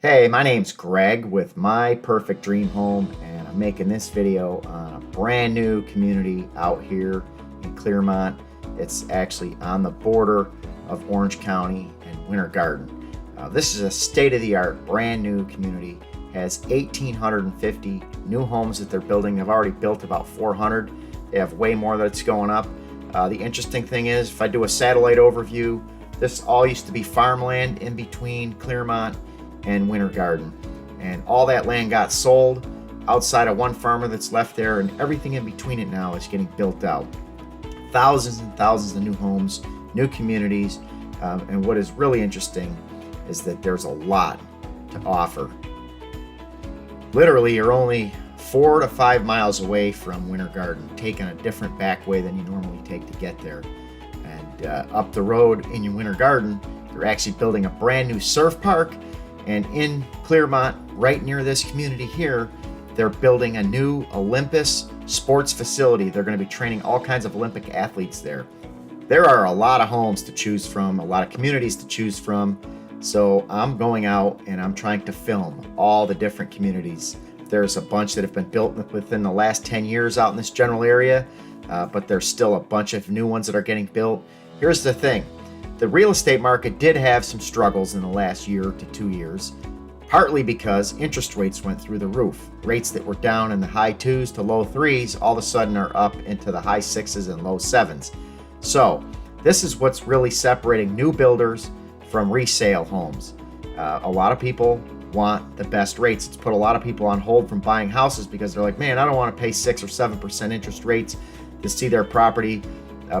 Hey, my name's Greg with My Perfect Dream Home, and I'm making this video on a brand new community out here in Clermont. It's actually on the border of Orange County and Winter Garden. This is a state-of-the-art, brand new community. Has 1,850 new homes that they're building. They've already built about 400. They have way more that's going up. The interesting thing is, if I do a satellite overview, this all used to be farmland in between Clermont and Winter Garden, and all that land got sold outside of one farmer that's left there, and everything in between it now is getting built out. Thousands and thousands of new homes, new communities, and what is really interesting is that there's a lot to offer. Literally, you're only 4 to 5 miles away from Winter Garden, taking a different back way than you normally take to get there. And up the road in your Winter Garden, they're actually building a brand new surf park. And in Clermont, right near this community here, they're building a new Olympus Sports Facility. They're going to be training all kinds of Olympic athletes there. There are a lot of homes to choose from, a lot of communities to choose from. So I'm going out and I'm trying to film all the different communities. There's a bunch that have been built within the last 10 years out in this general area, but there's still a bunch of new ones that are getting built. Here's the thing. The real estate market did have some struggles in the last year to 2 years, partly because interest rates went through the roof. Rates that were down in the high 2s to low 3s all of a sudden are up into the high 6s and low 7s. So this is what's really separating new builders from resale homes. A lot of people want the best rates. It's put a lot of people on hold from buying houses because they're like, man, I don't want to pay 6 or 7% interest rates to see their property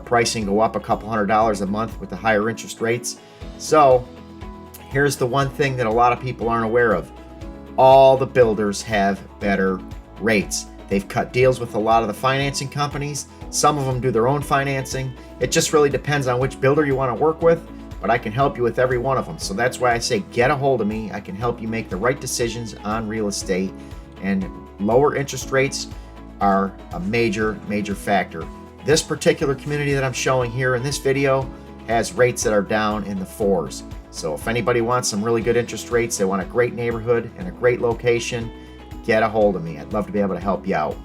pricing go up a couple $100 a month with the higher interest rates. So here's the one thing that a lot of people aren't aware of. All the builders have better rates. They've cut deals with a lot of the financing companies. Some of them do their own financing. It just really depends on which builder you want to work with, but I can help you with every one of them. So that's why I say get a hold of me. I can help you make the right decisions on real estate, and lower interest rates are a major factor. This particular community that I'm showing here in this video has rates that are down in the 4s. So if anybody wants some really good interest rates, they want a great neighborhood and a great location, get a hold of me. I'd love to be able to help you out.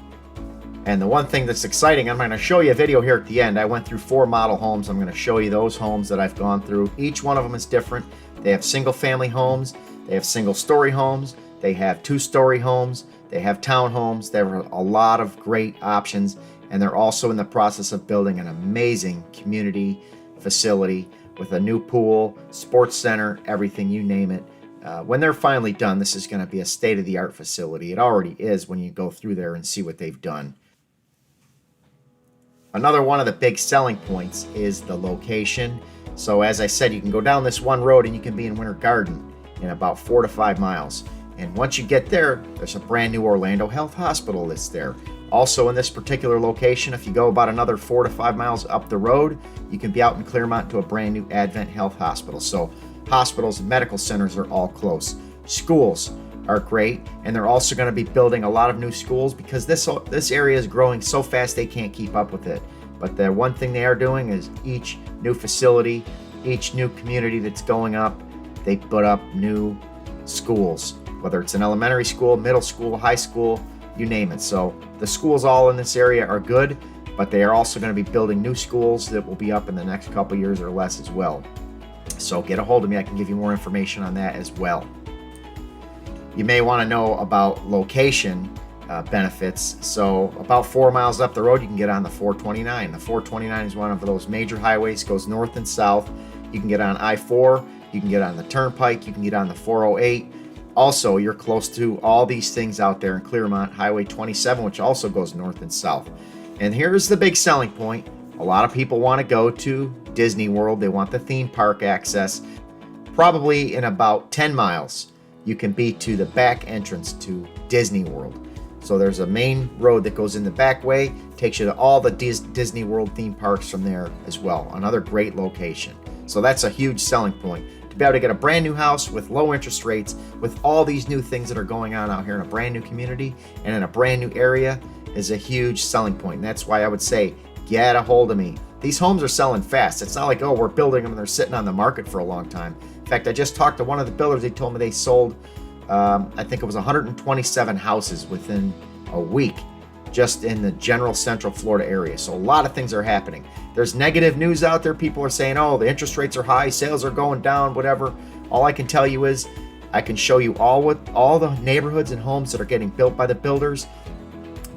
And the one thing that's exciting, I'm going to show you a video here at the end. I went through 4 model homes. I'm going to show you those homes that I've gone through. Each one of them is different. They have single family homes, they have single story homes, they have 2-story homes, they have townhomes. There are a lot of great options, and they're also in the process of building an amazing community facility with a new pool, sports center, everything, you name it. When they're finally done, this is going to be a state-of-the-art facility. It already is when you go through there and see what they've done. Another one of the big selling points is the location. So as I said, you can go down this one road and you can be in Winter Garden in about 4 to 5 miles. And once you get there, there's a brand new Orlando Health Hospital that's there. Also in this particular location, if you go about another 4 to 5 miles up the road, you can be out in Clermont to a brand new Advent Health Hospital. So hospitals and medical centers are all close. Schools are great, and they're also going to be building a lot of new schools because this area is growing so fast they can't keep up with it. But the one thing they are doing is each new facility, each new community that's going up, they put up new schools, whether it's an elementary school, middle school, high school, you name it. So the schools all in this area are good, but they are also going to be building new schools that will be up in the next couple years or less as well. So get a hold of me. I can give you more information on that as well. You may want to know about location benefits. So about 4 miles up the road, you can get on the 429. The 429 is one of those major highways, goes north and south. You can get on I-4, you can get on the Turnpike, you can get on the 408. Also, you're close to all these things out there in Clermont, Highway 27, which also goes north and south. And here's the big selling point. A lot of people want to go to Disney World. They want the theme park access. Probably in about 10 miles, you can be to the back entrance to Disney World. So there's a main road that goes in the back way, takes you to all the Disney World theme parks from there as well. Another great location. So that's a huge selling point. To be able to get a brand new house with low interest rates, with all these new things that are going on out here in a brand new community and in a brand new area, is a huge selling point. And that's why I would say, get a hold of me. These homes are selling fast. It's not like, oh, we're building them and they're sitting on the market for a long time. In fact, I just talked to one of the builders. He told me they sold I think it was 127 houses within a week just in the general Central Florida area. So a lot of things are happening. There's negative news out there. People are saying, oh, the interest rates are high, sales are going down, whatever. All I can tell you is I can show you all the neighborhoods and homes that are getting built by the builders.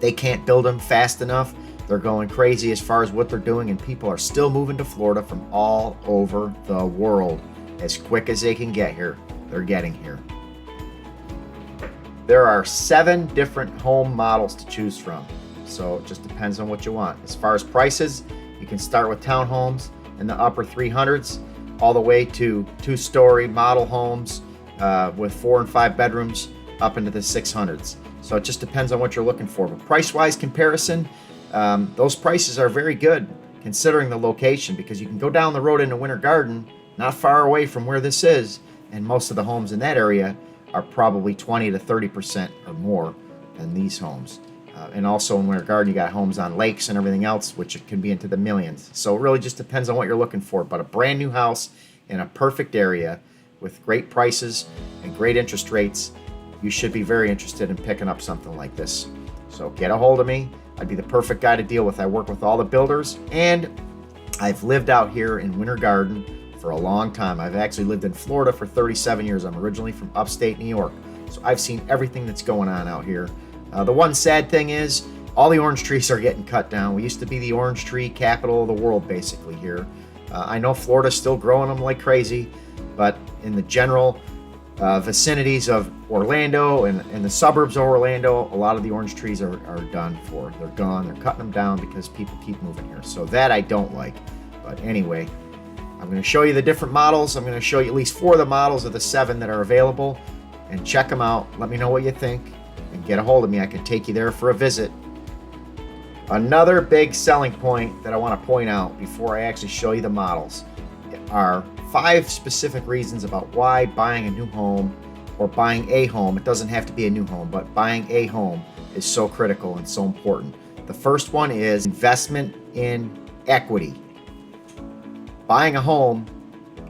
They can't build them fast enough. They're going crazy as far as what they're doing, and people are still moving to Florida from all over the world. As quick as they can get here, they're getting here. There are 7 different home models to choose from, so it just depends on what you want. As far as prices, you can start with townhomes in the upper 300s, all the way to 2-story model homes with 4 and 5 bedrooms up into the 600s. So it just depends on what you're looking for. But price-wise comparison, those prices are very good considering the location, because you can go down the road into Winter Garden, not far away from where this is, and most of the homes in that area are probably 20 to 30% or more than these homes. And also in Winter Garden, you got homes on lakes and everything else, which it can be into the millions. So it really just depends on what you're looking for. But a brand new house in a perfect area with great prices and great interest rates, you should be very interested in picking up something like this. So get a hold of me. I'd be the perfect guy to deal with. I work with all the builders, and I've lived out here in Winter Garden for a long time. I've actually lived in Florida for 37 years. I'm originally from upstate New York, so I've seen everything that's going on out here. The one sad thing is all the orange trees are getting cut down. We used to be the orange tree capital of the world basically here. I know Florida's still growing them like crazy, but in the general vicinities of Orlando and the suburbs of Orlando, a lot of the orange trees are done for. They're gone. They're cutting them down because people keep moving here. So that I don't like. But anyway, I'm going to show you the different models. I'm going to show you at least 4 of the models of the 7 that are available, and check them out. Let me know what you think and get a hold of me. I can take you there for a visit. Another big selling point that I want to point out before I actually show you the models are 5 specific reasons about why buying a new home or buying a home, it doesn't have to be a new home, but buying a home is so critical and so important. The first one is investment in equity. Buying a home,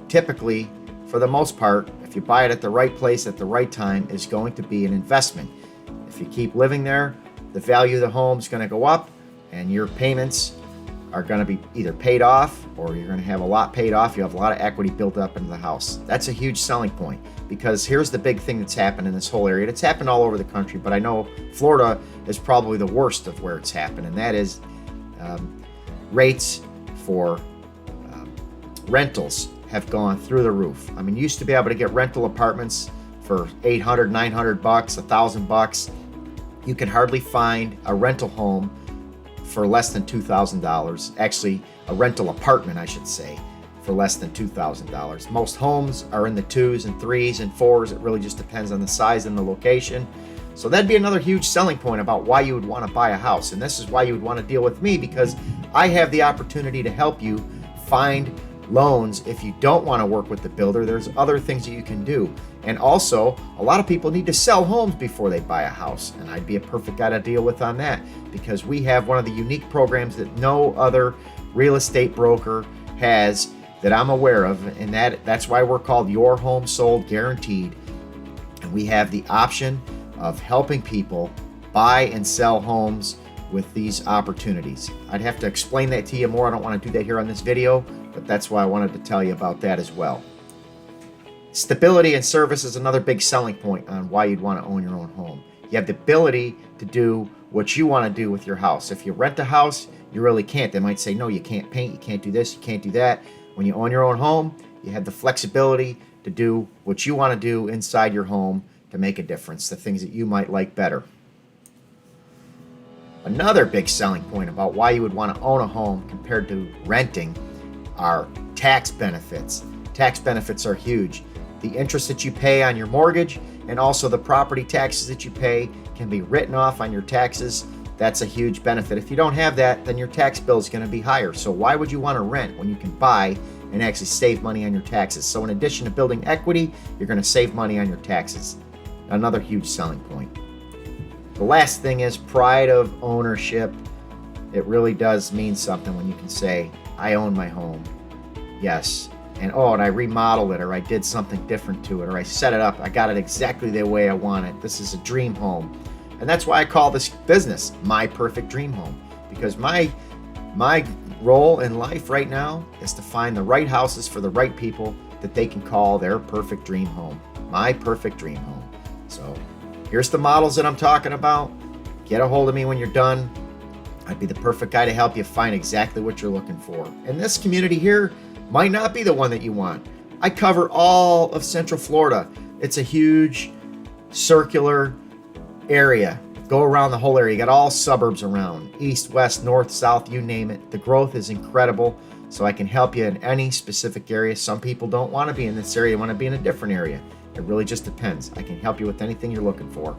typically, for the most part, if you buy it at the right place at the right time, is going to be an investment. If you keep living there, the value of the home is going to go up, and your payments are going to be either paid off, or you're going to have a lot paid off. You have a lot of equity built up into the house. That's a huge selling point, because here's the big thing that's happened in this whole area. It's happened all over the country, but I know Florida is probably the worst of where it's happened, and that is rates for rentals have gone through the roof. I mean, you used to be able to get rental apartments for $800, $900, $1,000. You can hardly find a rental home for less than $2,000. Actually, a rental apartment, I should say, for less than $2,000. Most homes are in the 2s and 3s and 4s. It really just depends on the size and the location. So that'd be another huge selling point about why you would want to buy a house. And this is why you would want to deal with me, because I have the opportunity to help you find loans. If you don't want to work with the builder, there's other things that you can do. And also, a lot of people need to sell homes before they buy a house, and I'd be a perfect guy to deal with on that, because we have one of the unique programs that no other real estate broker has that I'm aware of, and that's why we're called Your Home Sold Guaranteed. And we have the option of helping people buy and sell homes with these opportunities. I'd have to explain that to you more. I don't want to do that here on this video, but that's why I wanted to tell you about that as well. Stability and service is another big selling point on why you'd want to own your own home. You have the ability to do what you want to do with your house. If you rent a house, you really can't. They might say, no, you can't paint, you can't do this, you can't do that. When you own your own home, you have the flexibility to do what you want to do inside your home to make a difference, the things that you might like better. Another big selling point about why you would want to own a home compared to renting are tax benefits. Tax benefits are huge. The interest that you pay on your mortgage and also the property taxes that you pay can be written off on your taxes. That's a huge benefit. If you don't have that, then your tax bill is going to be higher. So why would you want to rent when you can buy and actually save money on your taxes? So in addition to building equity, you're going to save money on your taxes. Another huge selling point. The last thing is pride of ownership. It really does mean something when you can say, I own my home. Yes, and I remodeled it, or I did something different to it, or I set it up, I got it exactly the way I want it. This is a dream home. And that's why I call this business My Perfect Dream Home, because my role in life right now is to find the right houses for the right people that they can call their perfect dream home. My perfect dream home. So here's the models that I'm talking about. Get a hold of me when you're done. I'd be the perfect guy to help you find exactly what you're looking for. And this community here might not be the one that you want. I cover all of Central Florida. It's a huge circular area. Go around the whole area. You got all suburbs around, east, west, north, south, you name it. The growth is incredible, so I can help you in any specific area. Some people don't want to be in this area, want to be in a different area. It really just depends. I can help you with anything you're looking for.